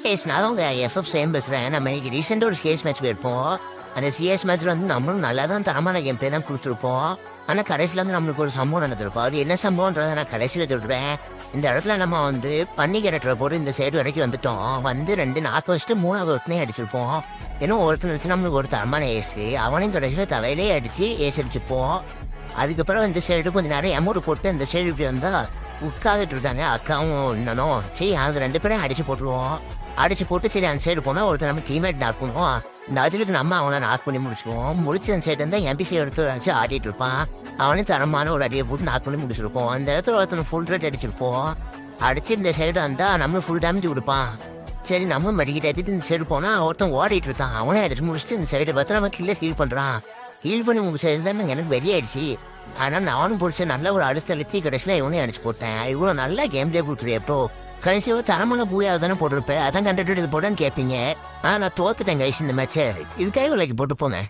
நான் உங்க FF same பேசுகிறேன். நம்ம இன்னைக்கு ரீசெண்டாக ஒரு சிஎஸ் மேட்ச் போயிருப்போம். அந்த சிஎஸ் மேட்ச்சில் வந்து நம்மளும் நல்லா தான் தரமான கேம் பிளே தான் கொடுத்துருப்போம். ஆனால் கடைசியில் வந்து நம்மளுக்கு ஒரு சம்பவம் நடந்திருப்போம். அது என்ன சம்பவன்றதை நான் கடைசியில் சொல்கிறேன். இந்த இடத்துல நம்ம வந்து பன்னி கேரக்டரை போட்டு இந்த சைடு வரைக்கும் வந்துட்டோம். வந்து 2 நாக்கு வச்சுட்டு 3வது ஒருத்தனே அடிச்சிருப்போம். ஏன்னா ஒருத்தன் வச்சு நம்மளுக்கு ஒரு தரமான ஏசு, அவனையும் கடைசியில் தலையிலே அடித்து ஏசு அடிச்சிருப்போம். அதுக்கப்புறம் இந்த சைடு கொஞ்சம் நிறைய அமௌண்ட் போட்டு இந்த சைடு இப்படி வந்தால் உட்காந்துட்டு இருக்காங்க அக்காவும் இன்னனும். சரி அது 2 பேரையும் அடித்து போட்டுருவோம். அடிச்சு போட்டு சரி அந்த சைடு போனால் ஒருத்தர் நம்ம டீம்மேட் நாக் பண்ணுவோம். இந்த அதுக்கு நம்ம அவனை நாக் பண்ணி முடிச்சுக்குவோம். முடிச்சு அந்த சைடு இருந்தால் எம்பிஃபை எடுத்து வச்சு ஆடிட்டு இருப்பான். அவனையும் தரமான ஒரு அடியை போட்டு நாக் பண்ணி முடிச்சிருப்போம். அந்த இடத்துல ஒருத்தனை ஃபுல் ரேட் அடிச்சிருப்போம். அடிச்சு இந்த சைடு வந்தால் நம்மளும் ஃபுல் டேமேஜ் கொடுப்பான். சரி நம்ம மெடிக்கிட்ட எடுத்துட்டு இந்த சைடு போனால் ஒருத்தன் ஓடிட்டு இருக்கான். அவனே அடிச்சு முடிச்சுட்டு இந்த சைடு பார்த்து நம்ம கீழே ஹீல் பண்ணுறான். ஹீல் பண்ணி முடிச்சது தான் எனக்கு வெறியாயிடுச்சு. ஆனால் நானும் பிடிச்ச நல்ல ஒரு அடுத்த அழுத்தி கடைசியில் இவனையும் அடிச்சு போட்டேன். இவ்வளோ நல்ல கேம் பிளே கொடுக்குறேன். எப்போ கடைசியாக தரமான பூயாவது தானே போட்டிருப்பேன். அதான் கண்டுட்டு இது போட்டேன்னு கேட்பீங்க. ஆனால் நான் தோத்துட்டேன் கைஸ் இந்த மேட்சை. இதுக்காக லைக் போட்டு போனேன்.